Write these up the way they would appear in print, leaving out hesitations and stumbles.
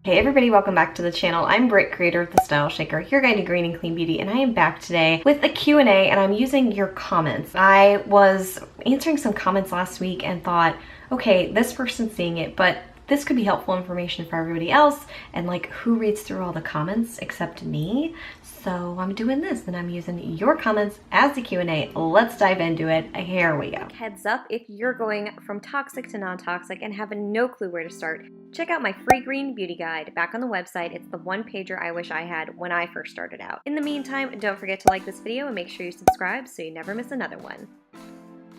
Hey everybody, welcome back to the channel. I'm Britt, creator of the StyleShaker, your guide to green and clean beauty, and I am back today with a Q&A, and I'm using your comments. I was answering some comments last week and thought, okay, this person's seeing it, but this could be helpful information for everybody else, and like, who reads through all the comments except me? So I'm doing this, and I'm using your comments as the Q&A. Let's dive into it. Here we go. Heads up, if you're going from toxic to non-toxic and have no clue where to start, check out my free green beauty guide back on the website. It's the one-pager I wish I had when I first started out. In the meantime, don't forget to like this video and make sure you subscribe so you never miss another one.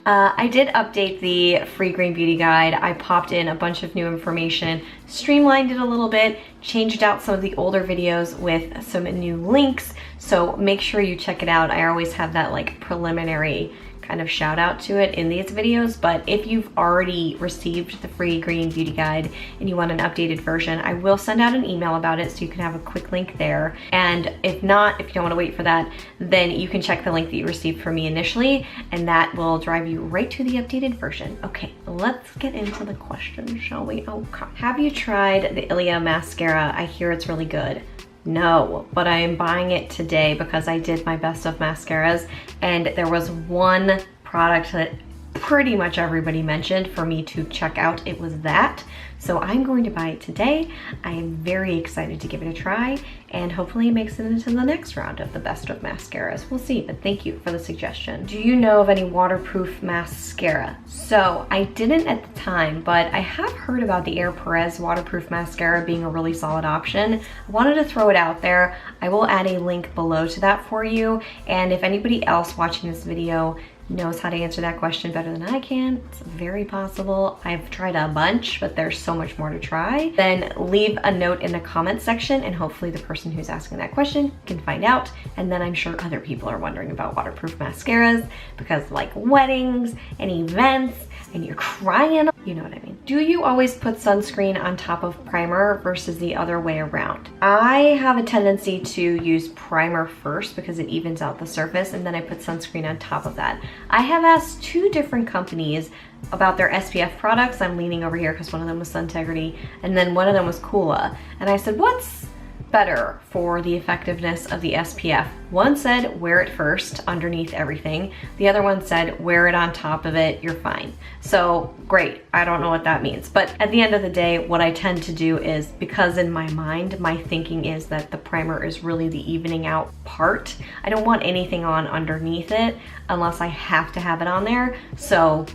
I did update the free green beauty guide. I popped in a bunch of new information, streamlined it a little bit, changed out some of the older videos with some new links. So make sure you check it out. I always have that like preliminary kind of shout out to it in these videos, but if you've already received the free green beauty guide and you want an updated version, I will send out an email about it so you can have a quick link there. And if not, if you don't want to wait for that, then you can check the link that you received from me initially, and that will drive you right to the updated version. Okay, let's get into the question, shall we? Okay. Have you tried the Ilia mascara? I hear it's really good. No, but I am buying it today because I did my best of mascaras, and there was one product that pretty much everybody mentioned for me to check out. It was that. So I'm going to buy it today. I am very excited to give it a try, and hopefully it makes it into the next round of the best of mascaras. We'll see, but thank you for the suggestion. Do you know of any waterproof mascara? So I didn't at the time, but I have heard about the Air Perez waterproof mascara being a really solid option. I wanted to throw it out there. I will add a link below to that for you, and if anybody else watching this video knows how to answer that question better than I can, it's very possible. I've tried a bunch, but there's so much more to try. Then leave a note in the comment section, and hopefully the person who's asking that question can find out. And then I'm sure other people are wondering about waterproof mascaras because like weddings and events, and you're crying, you know what I mean. Do you always put sunscreen on top of primer versus the other way around? I have a tendency to use primer first because it evens out the surface, and then I put sunscreen on top of that. I have asked two different companies about their SPF products. I'm leaning over here because one of them was Suntegrity and then one of them was Coola. And I said, what's better for the effectiveness of the SPF? One said wear it first underneath everything. The other one said wear it on top of it, you're fine. So great, I don't know what that means. But at the end of the day, what I tend to do is, because in my mind, my thinking is that the primer is really the evening out part. I don't want anything on underneath it unless I have to have it on there. So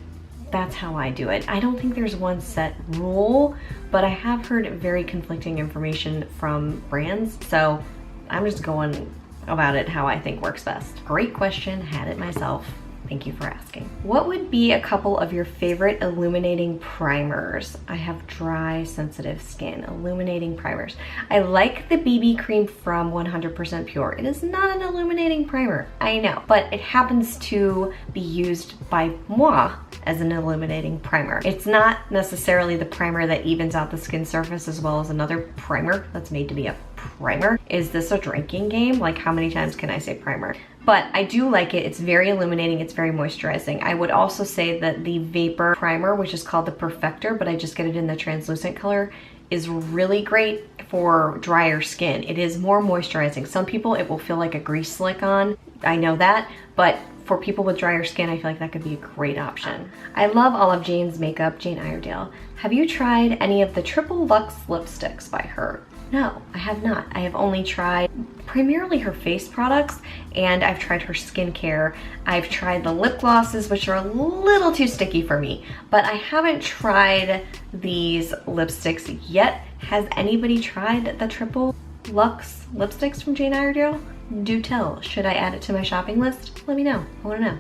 that's how I do it. I don't think there's one set rule, but I have heard very conflicting information from brands, so I'm just going about it how I think works best. Great question, had it myself. Thank you for asking. What would be a couple of your favorite illuminating primers? I have dry, sensitive skin. Illuminating primers. I like the BB cream from 100% Pure. It is not an illuminating primer, I know, but it happens to be used by moi as an illuminating primer. It's not necessarily the primer that evens out the skin surface as well as another primer that's made to be a primer. Is this a drinking game? Like, how many times can I say primer? But I do like it. It's very illuminating. It's very moisturizing. I would also say that the Vapor Primer, which is called the Perfector, but I just get it in the translucent color, is really great for drier skin. It is more moisturizing. Some people, it will feel like a grease slick on. I know that, but for people with drier skin, I feel like that could be a great option. I love all of Jane's makeup, Jane Iredale. Have you tried any of the Triple Luxe lipsticks by her? No, I have not. I have only tried primarily her face products, and I've tried her skincare. I've tried the lip glosses, which are a little too sticky for me, but I haven't tried these lipsticks yet. Has anybody tried the Triple Luxe lipsticks from Jane Iredale? Do tell. Should I add it to my shopping list? Let me know. I wanna know.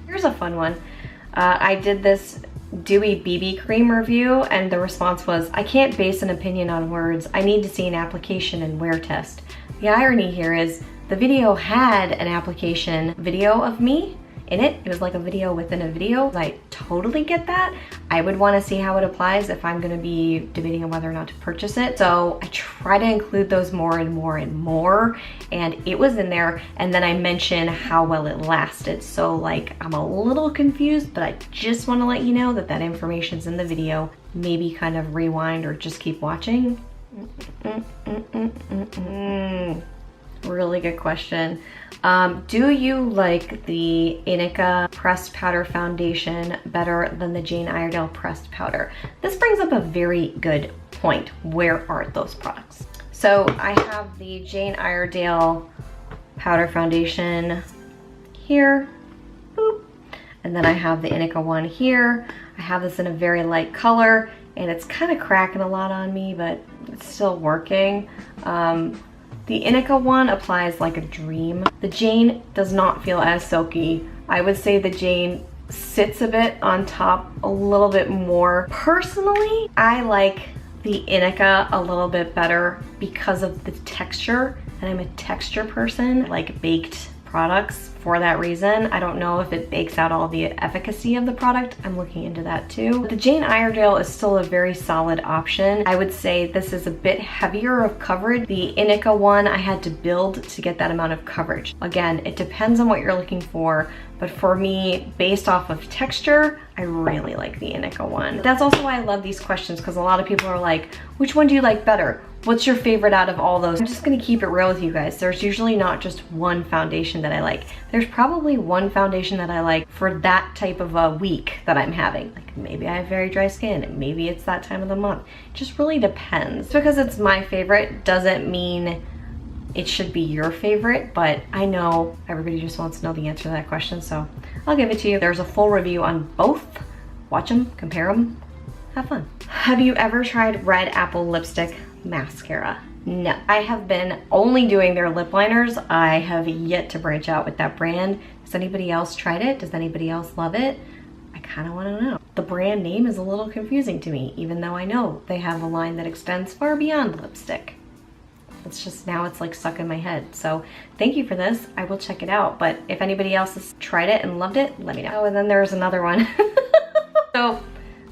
Here's a fun one. I did this Dewy BB cream review, and the response was, I can't base an opinion on words. I need to see an application and wear test. The irony here is the video had an application video of me in it. It was like a video within a video. I totally get that. I would want to see how it applies if I'm going to be debating on whether or not to purchase it. So I try to include those more and more and more, and it was in there. And then I mention how well it lasted. So like, I'm a little confused, but I just want to let you know that that information's in the video. Maybe kind of rewind or just keep watching Really good question. Do you like the Inika pressed powder foundation better than the Jane Iredale pressed powder? This brings up a very good point. Where are those products? So I have the Jane Iredale powder foundation here, boop. And then I have the Inika one here. I have this in a very light color, and it's kind of cracking a lot on me, but it's still working. The Inika one applies like a dream. The Jane does not feel as silky. I would say the Jane sits a bit on top a little bit more. Personally, I like the Inika a little bit better because of the texture, and I'm a texture person. I like baked products for that reason. I don't know if it bakes out all the efficacy of the product. I'm looking into that too. But the Jane Iredale is still a very solid option. I would say this is a bit heavier of coverage. The Inika one I had to build to get that amount of coverage. Again, it depends on what you're looking for, but for me, based off of texture, I really like the Inika one. That's also why I love these questions, because a lot of people are like, which one do you like better? What's your favorite out of all those? I'm just gonna keep it real with you guys. There's usually not just one foundation that I like. There's probably one foundation that I like for that type of a week that I'm having. Like maybe I have very dry skin, maybe it's that time of the month. It just really depends. Because it's my favorite doesn't mean it should be your favorite, but I know everybody just wants to know the answer to that question, so I'll give it to you. There's a full review on both. Watch them, compare them, have fun. Have you ever tried Red Apple lipstick mascara? No, I have been only doing their lip liners. I have yet to branch out with that brand. Has anybody else tried it? Does anybody else love it? I kind of want to know. The brand name is a little confusing to me, even though I know they have a line that extends far beyond lipstick. It's just now it's like stuck in my head. So thank you for this. I will check it out. But if anybody else has tried it and loved it, let me know. Oh, and then there's another one. So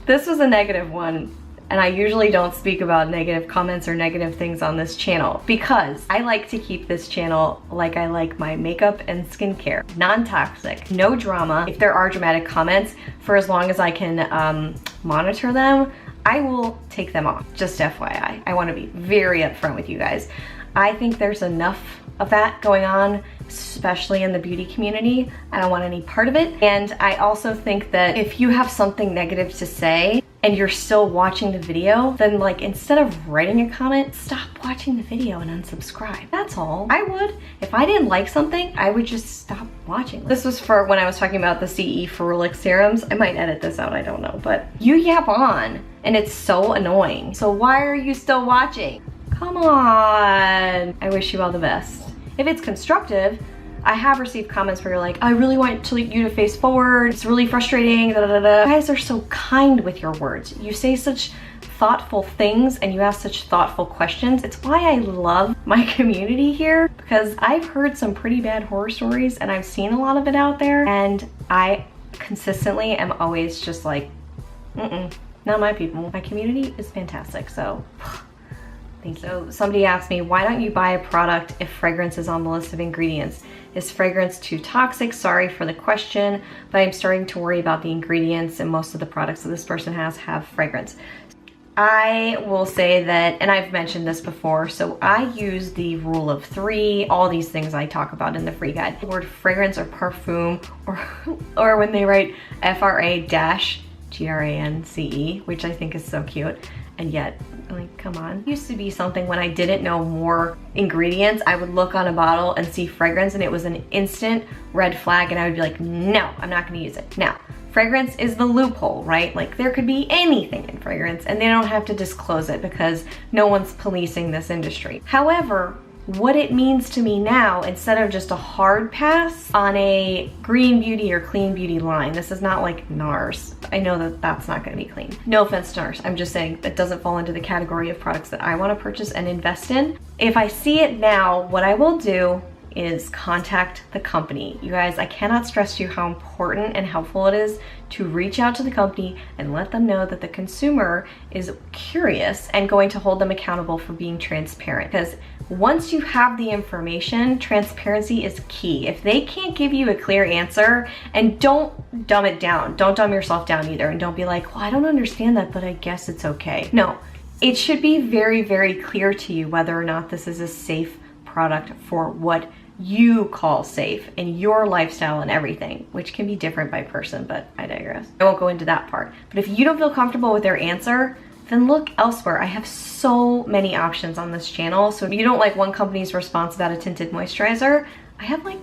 this was a negative one. And I usually don't speak about negative comments or negative things on this channel because I like to keep this channel like I like my makeup and skincare. Non-toxic, no drama. If there are dramatic comments, for as long as I can monitor them, I will take them off, just FYI. I wanna be very upfront with you guys. I think there's enough of that going on, especially in the beauty community. I don't want any part of it. And I also think that if you have something negative to say and you're still watching the video, then like instead of writing a comment, stop watching the video and unsubscribe. That's all. I would. If I didn't like something, I would just stop watching. This was for when I was talking about the CE Ferulic serums. I might edit this out, I don't know, but you yap on and it's so annoying. So why are you still watching? Come on. I wish you all the best. If it's constructive, I have received comments where you're like, I really want you to face forward. It's really frustrating, da, da, da, da. You guys are so kind with your words. You say such thoughtful things and you ask such thoughtful questions. It's why I love my community here, because I've heard some pretty bad horror stories and I've seen a lot of it out there, and I consistently am always just like, not my people. My community is fantastic, so thank you. So somebody asked me, why don't you buy a product if fragrance is on the list of ingredients? Is fragrance too toxic? Sorry for the question, but I'm starting to worry about the ingredients, and most of the products that this person has have fragrance. I will say that, and I've mentioned this before, so I use the rule of 3, all these things I talk about in the free guide. The word fragrance or parfum, or when they write FRA-GRANCE, which I think is so cute. And yet, like, come on. It used to be something when I didn't know more ingredients, I would look on a bottle and see fragrance and it was an instant red flag and I would be like, no, I'm not gonna use it. Now, fragrance is the loophole, right? Like there could be anything in fragrance and they don't have to disclose it because no one's policing this industry. However, what it means to me now, instead of just a hard pass on a green beauty or clean beauty line, this is not like NARS. I know that that's not gonna be clean. No offense to NARS, I'm just saying that doesn't fall into the category of products that I wanna purchase and invest in. If I see it now, what I will do is contact the company. You guys, I cannot stress to you how important and helpful it is to reach out to the company and let them know that the consumer is curious and going to hold them accountable for being transparent. Because once you have the information, transparency is key. If they can't give you a clear answer, and don't dumb it down. Don't dumb yourself down either, and don't be like, well, I don't understand that, but I guess it's okay. No, it should be very, very clear to you whether or not this is a safe product for what you call safe in your lifestyle and everything, which can be different by person, but I digress. I won't go into that part. But if you don't feel comfortable with their answer, then look elsewhere. I have so many options on this channel. So if you don't like one company's response about a tinted moisturizer, I have like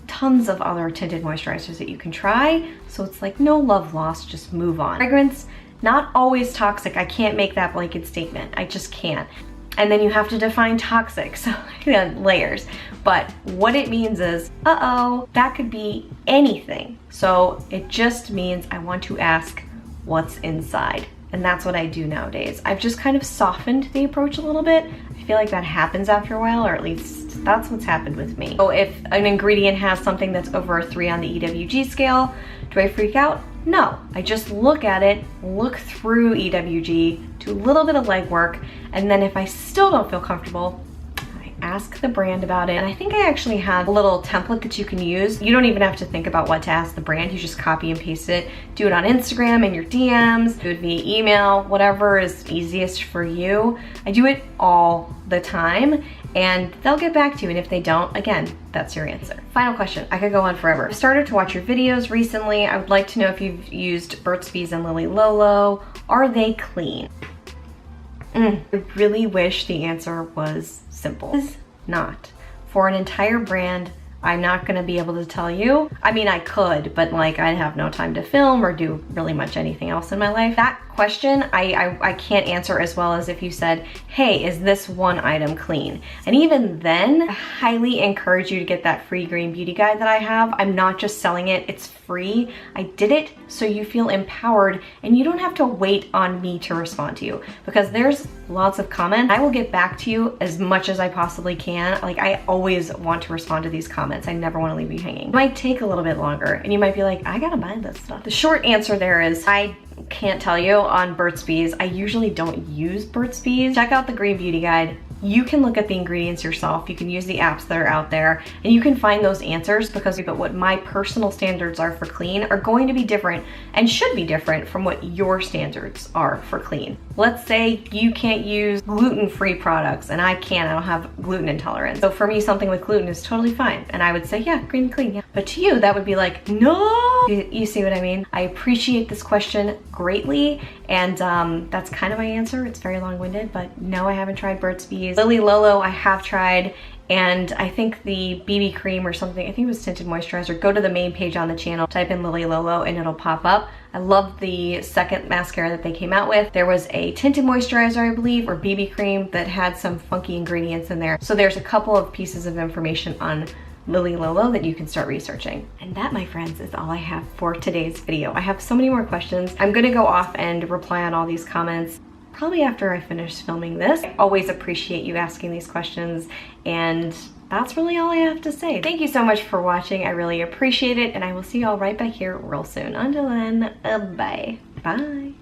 tons of other tinted moisturizers that you can try. So it's like no love lost, just move on. Fragrance, not always toxic. I can't make that blanket statement. I just can't. And then you have to define toxic, so layers. But what it means is, uh-oh, that could be anything. So it just means I want to ask what's inside. And that's what I do nowadays. I've just kind of softened the approach a little bit. I feel like that happens after a while, or at least that's what's happened with me. So if an ingredient has something that's over a 3 on the EWG scale, do I freak out? No, I just look at it, look through EWG, do a little bit of legwork, and then if I still don't feel comfortable, I ask the brand about it. And I think I actually have a little template that you can use. You don't even have to think about what to ask the brand. You just copy and paste it. Do it on Instagram in your DMs, do it via email, whatever is easiest for you. I do it all the time, and they'll get back to you, and if they don't, again, that's your answer. Final question, I could go on forever. I started to watch your videos recently. I would like to know if you've used Burts Bees and Lily Lolo. Are they clean? I really wish the answer was simple. It's not. For an entire brand, I'm not gonna be able to tell you. I mean, I could, but like I'd have no time to film or do really much anything else in my life. That question, I can't answer as well as if you said, hey, is this one item clean? And even then, I highly encourage you to get that free green beauty guide that I have. I'm not just selling it, it's free. I did it so you feel empowered and you don't have to wait on me to respond to you, because there's lots of comments. I will get back to you as much as I possibly can. Like, I always want to respond to these comments. I never want to leave you hanging. It might take a little bit longer and you might be like, I gotta buy this stuff. The short answer there is I can't tell you on Burts Bees. I usually don't use Burts Bees. Check out the Green Beauty Guide. You can look at the ingredients yourself. You can use the apps that are out there and you can find those answers, because but what my personal standards are for clean are going to be different and should be different from what your standards are for clean. Let's say you can't use gluten-free products and I can. I don't have gluten intolerance. So for me, something with gluten is totally fine. And I would say, yeah, green and clean, yeah. But to you, that would be like, no. You see what I mean? I appreciate this question greatly. And that's kind of my answer. It's very long-winded, but no, I haven't tried Burts Bees. Lily Lolo, I have tried. And I think the BB cream or something, I think it was tinted moisturizer, go to the main page on the channel, type in Lily Lolo and it'll pop up. I love the second mascara that they came out with. There was a tinted moisturizer, I believe, or BB cream that had some funky ingredients in there. So there's a couple of pieces of information on Lily Lolo that you can start researching. And that, my friends, is all I have for today's video. I have so many more questions. I'm gonna go off and reply on all these comments probably after I finish filming this. I always appreciate you asking these questions, and that's really all I have to say. Thank you so much for watching. I really appreciate it, and I will see you all right back here real soon. Until then, bye. Bye.